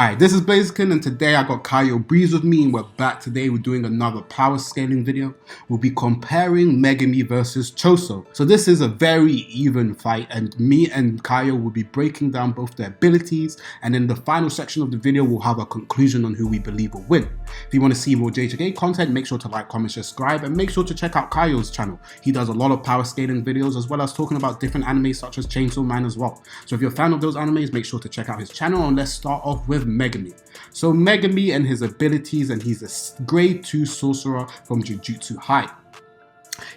Alright, this is Blaziken, and today I got Kyle Breeze with me, and we're back today. We're doing another power scaling video. We'll be comparing Megumi versus Choso. So this is a very even fight, and me and Kyle will be breaking down both their abilities, and in the final section of the video we'll have a conclusion on who we believe will win. If you want to see more JJK content, make sure to like, comment, subscribe, and make sure to check out Kyle's channel. He does a lot of power scaling videos as well as talking about different animes such as Chainsaw Man as well. So if you're a fan of those animes, make sure to check out his channel, and let's start off with Megumi. So Megumi and his abilities, and he's a grade 2 sorcerer from Jujutsu Kaisen.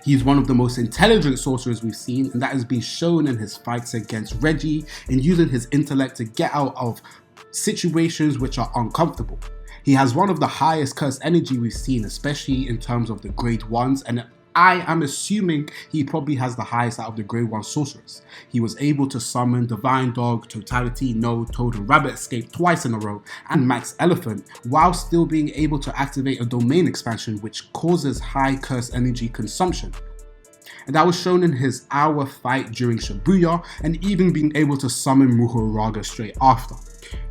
He's one of the most intelligent sorcerers we've seen, and that has been shown in his fights against Reggie in using his intellect to get out of situations which are uncomfortable. He has one of the highest curse energy we've seen, especially in terms of the grade 1s, and I am assuming he probably has the highest out of the grade 1 sorcerers. He was able to summon Divine Dog, Totality, No, Toad and Rabbit Escape twice in a row, and Max Elephant, while still being able to activate a domain expansion which causes high curse energy consumption. And that was shown in his hour fight during Shibuya, and even being able to summon Muhoraga straight after.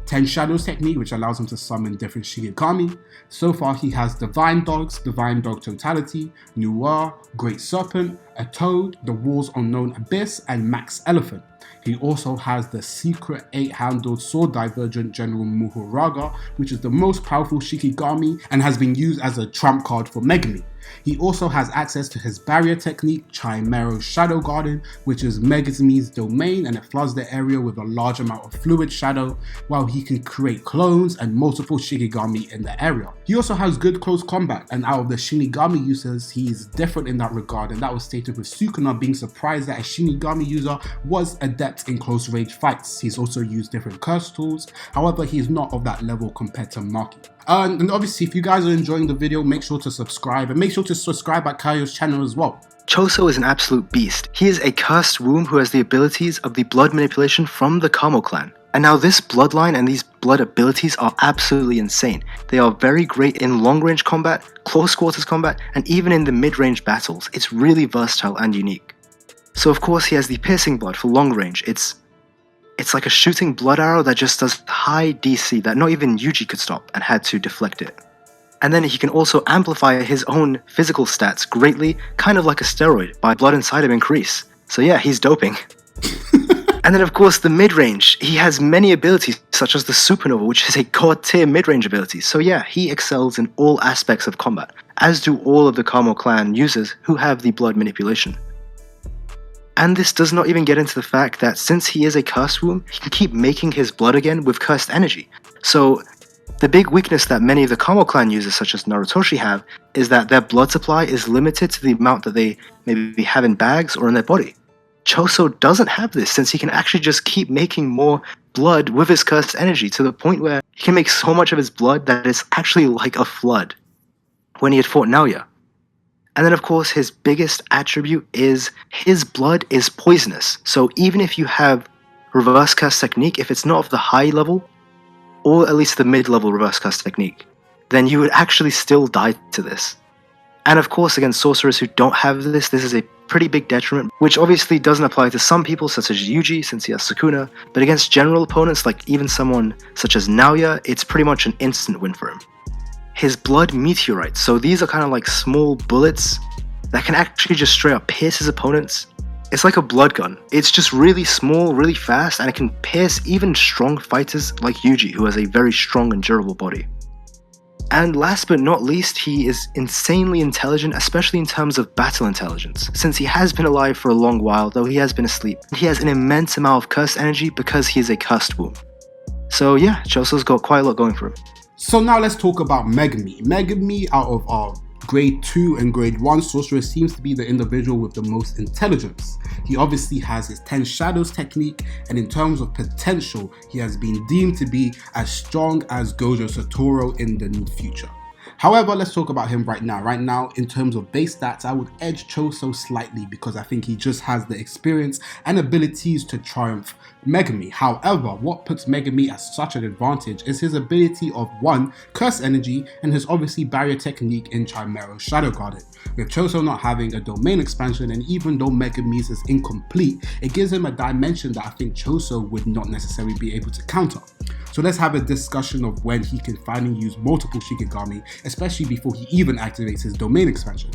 10 Shadows technique, which allows him to summon different Shigekami. So far he has Divine Dogs, Divine Dog Totality, Noir, Great Serpent, a Toad, the War's Unknown Abyss, and Max Elephant. He also has the secret 8-handled sword divergent General Muhoraga, which is the most powerful Shikigami and has been used as a trump card for Megumi. He also has access to his barrier technique, Chimero's Shadow Garden, which is Megumi's domain, and it floods the area with a large amount of fluid shadow, while he can create clones and multiple Shikigami in the area. He also has good close combat, and out of the Shinigami users, he's different in that regard, and that was stated with Sukuna being surprised that a Shinigami user was adept in close range fights. He's also used different curse tools, however he's not of that level compared to Maki. And obviously if you guys are enjoying the video, make sure to subscribe, and make sure to subscribe at Kyo's channel as well. Choso is an absolute beast. He is a cursed womb who has the abilities of the blood manipulation from the Kamo clan. And now this bloodline and these blood abilities are absolutely insane. They are very great in long range combat, close quarters combat, and even in the mid-range battles. It's really versatile and unique. So of course he has the piercing blood for long range. It's like a shooting blood arrow that just does high DC that not even Yuji could stop and had to deflect it. And then he can also amplify his own physical stats greatly, kind of like a steroid, by blood inside him increase. So yeah, he's doping. And then of course the mid-range, he has many abilities such as the Supernova, which is a god tier mid-range ability. So yeah, he excels in all aspects of combat, as do all of the Kamo clan users who have the blood manipulation. And this does not even get into the fact that since he is a cursed womb, he can keep making his blood again with cursed energy. So the big weakness that many of the Kamo clan users such as Narutoshi have is that their blood supply is limited to the amount that they maybe have in bags or in their body. Choso doesn't have this, since he can actually just keep making more blood with his cursed energy to the point where he can make so much of his blood that it's actually like a flood when he had fought Naoya. And then of course his biggest attribute is his blood is poisonous. So even if you have reverse curse technique, if it's not of the high level, or at least the mid-level reverse curse technique, then you would actually still die to this. And of course against sorcerers who don't have this is a pretty big detriment, which obviously doesn't apply to some people such as Yuji since he has Sukuna, but against general opponents like even someone such as Naoya, it's pretty much an instant win for him. His blood meteorites, so these are kind of like small bullets that can actually just straight up pierce his opponents. It's like a blood gun. It's just really small, really fast, and it can pierce even strong fighters like Yuji, who has a very strong and durable body. And last but not least, he is insanely intelligent, especially in terms of battle intelligence. Since he has been alive for a long while, though he has been asleep, he has an immense amount of cursed energy because he is a cursed womb. So yeah, Choso's got quite a lot going for him. So now let's talk about Megumi. Megumi, out of our grade 2 and grade 1 sorcerers, seems to be the individual with the most intelligence. He obviously has his 10 Shadows technique, and in terms of potential, he has been deemed to be as strong as Gojo Satoru in the near future. However, let's talk about him right now. Right now, in terms of base stats, I would edge Choso slightly because I think he just has the experience and abilities to triumph Megumi. However, what puts Megumi at such an advantage is his ability of 1. Curse energy, and his obviously barrier technique in Chimero's Shadow Garden. With Choso not having a domain expansion, and even though Megumi's is incomplete, it gives him a dimension that I think Choso would not necessarily be able to counter. So let's have a discussion of when he can finally use multiple Shikigami, especially before he even activates his domain expansion.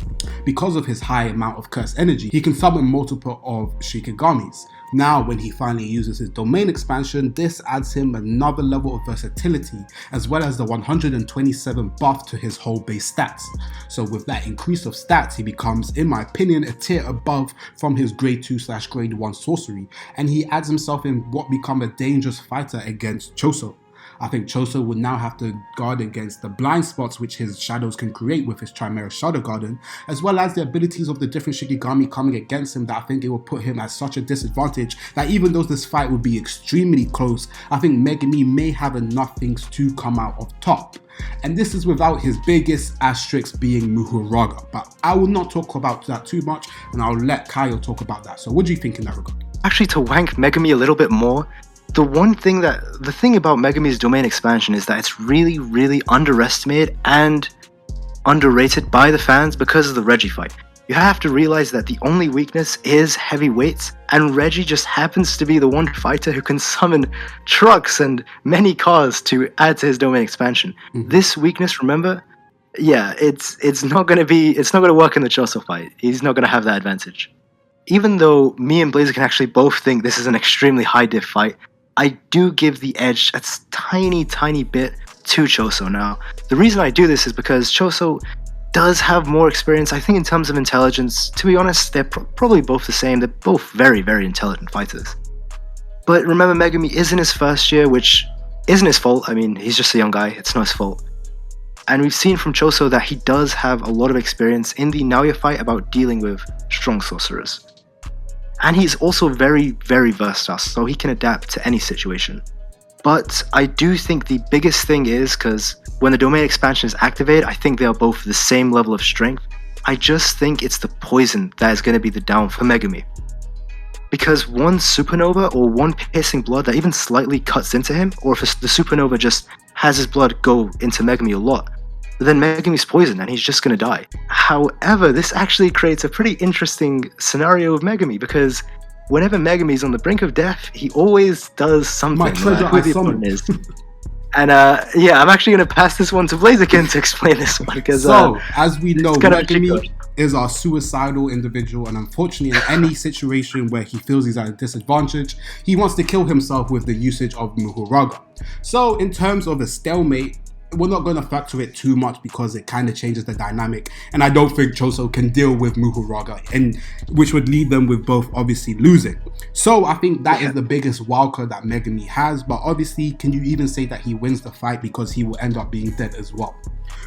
Because of his high amount of curse energy, he can summon multiple of Shikigamis. Now, when he finally uses his domain expansion, this adds him another level of versatility, as well as the 127 buff to his whole base stats. So with that increase of stats, he becomes, in my opinion, a tier above from his grade 2/grade 1 sorcery, and he adds himself in what become a dangerous fighter against Choso. I think Choso would now have to guard against the blind spots which his shadows can create with his Chimera Shadow Garden, as well as the abilities of the different Shikigami coming against him, that I think it will put him at such a disadvantage that even though this fight will be extremely close, I think Megumi may have enough things to come out of top. And this is without his biggest asterisk being Muhuraga, but I will not talk about that too much, and I'll let Kyle talk about that. So what do you think in that regard? Actually, to wank Megumi a little bit more, the thing about Megumi's domain expansion is that it's really, really underestimated and underrated by the fans because of the Reggie fight. You have to realize that the only weakness is heavyweights, and Reggie just happens to be the one fighter who can summon trucks and many cars to add to his domain expansion. This weakness, remember, it's not gonna work in the Choso fight. He's not gonna have that advantage. Even though me and Blazer can actually both think this is an extremely high diff fight, I do give the edge a tiny bit to Choso now. The reason I do this is because Choso does have more experience. I think in terms of intelligence, to be honest, they're probably both the same. They're both very, very intelligent fighters. But remember, Megumi is in his first year, which isn't his fault. I mean, he's just a young guy. It's not his fault. And we've seen from Choso that he does have a lot of experience in the Naoya fight about dealing with strong sorcerers. And he's also very, very versatile, so he can adapt to any situation. But I do think the biggest thing is, because when the domain expansion is activated, I think they are both the same level of strength. I just think it's the poison that is going to be the down for Megumi. Because one supernova or one piercing blood that even slightly cuts into him, or if the supernova just has his blood go into Megumi a lot, then Megumi's poisoned and he's just going to die. However, this actually creates a pretty interesting scenario of Megumi, because whenever Megumi's on the brink of death, he always does something. My treasure I summon. And I'm actually going to pass this one to Blaziken to explain this one, because so, as we know, Megumi is our suicidal individual, and unfortunately in any situation where he feels he's at a disadvantage, he wants to kill himself with the usage of Muhuraga. So in terms of a stalemate, we're not going to factor it too much because it kind of changes the dynamic, and I don't think Choso can deal with Muhuraga, and which would lead them with both obviously losing. So I think that is the biggest wildcard that Megumi has, but obviously can you even say that he wins the fight because he will end up being dead as well?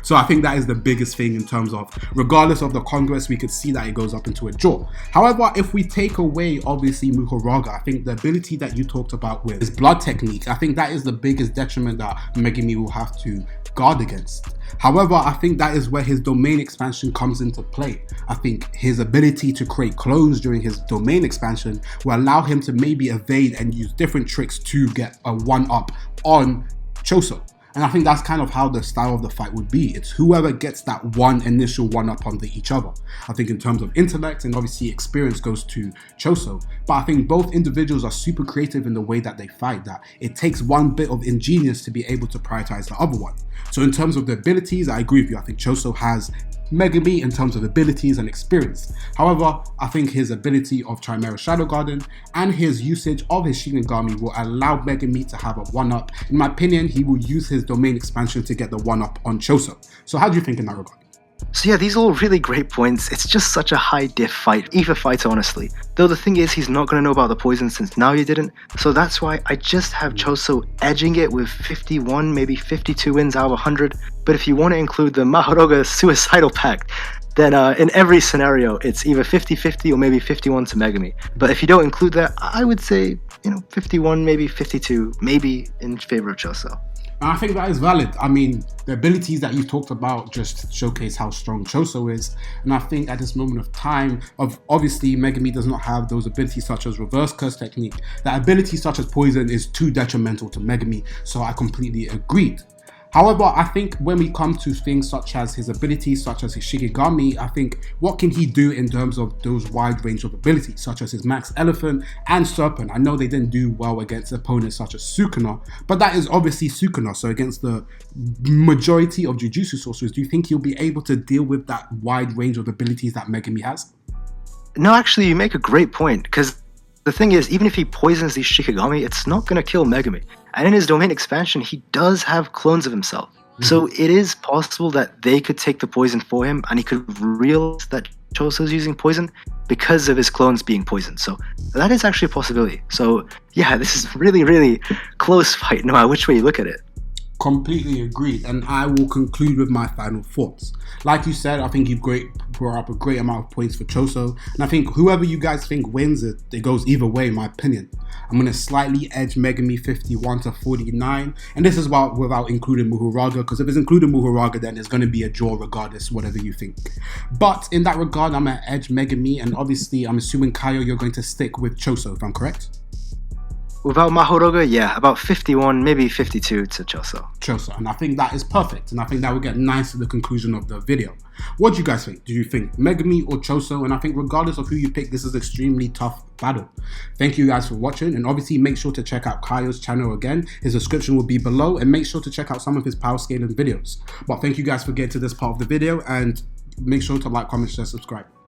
So I think that is the biggest thing in terms of, regardless of the Congress, we could see that it goes up into a draw. However, if we take away obviously Muhuraga, I think the ability that you talked about with his blood technique, I think that is the biggest detriment that Megumi will have to guard against. However, I think that is where his domain expansion comes into play. I think his ability to create clones during his domain expansion will allow him to maybe evade and use different tricks to get a one-up on Choso. And I think that's kind of how the style of the fight would be. It's whoever gets that one initial one-up on each other. I think in terms of intellect and obviously experience goes to Choso. But I think both individuals are super creative in the way that they fight, that it takes one bit of ingenious to be able to prioritize the other one. So in terms of the abilities, I agree with you. I think Choso has Megumi in terms of abilities and experience. However, I think his ability of Chimera Shadow Garden and his usage of his Shinigami will allow Megumi to have a one-up. In my opinion, he will use his domain expansion to get the one-up on Choso. So how do you think in that regard? So yeah, these are all really great points. It's just such a high diff fight, either fight honestly. Though the thing is, he's not going to know about the poison since now you didn't. So that's why I just have Choso edging it with 51, maybe 52 wins out of 100. But if you want to include the Muhuraga Suicidal Pact, then in every scenario, it's either 50-50 or maybe 51 to Megumi. But if you don't include that, I would say, 51, maybe 52, maybe in favor of Choso. And I think that is valid. I mean, the abilities that you've talked about just showcase how strong Choso is. And I think at this moment of time, obviously Megumi does not have those abilities such as reverse curse technique. That ability such as poison is too detrimental to Megumi. So I completely agreed. However, I think when we come to things such as his abilities, such as his Shikigami, I think what can he do in terms of those wide range of abilities, such as his Max Elephant and Serpent. I know they didn't do well against opponents such as Sukuna, but that is obviously Sukuna. So against the majority of Jujutsu sorcerers, do you think he'll be able to deal with that wide range of abilities that Megumi has? No, actually, you make a great point, because the thing is, even if he poisons these Shikigami, it's not going to kill Megumi. And in his domain expansion, he does have clones of himself. So it is possible that they could take the poison for him, and he could realize that Choso's using poison because of his clones being poisoned. So that is actually a possibility. So yeah, this is really, really close fight, no matter which way you look at it. Completely agreed, and I will conclude with my final thoughts. Like you said, I think you've brought up a great amount of points for Choso, and I think whoever you guys think wins it goes either way, in my opinion. I'm going to slightly edge Megumi 51 to 49, and this is without including Muhuraga, because if it's including Muhuraga, then it's going to be a draw regardless, whatever you think. But in that regard, I'm going to edge Megumi, and obviously I'm assuming, Kaio, you're going to stick with Choso, if I'm correct? Without Mahoroga, yeah, about 51, maybe 52 to Choso. Choso, and I think that is perfect, and I think that will get nice to the conclusion of the video. What do you guys think? Do you think Megumi or Choso? And I think regardless of who you pick, this is an extremely tough battle. Thank you guys for watching, and obviously make sure to check out Kaio's channel again. His description will be below, and make sure to check out some of his power scaling videos. But thank you guys for getting to this part of the video, and make sure to like, comment, share, subscribe.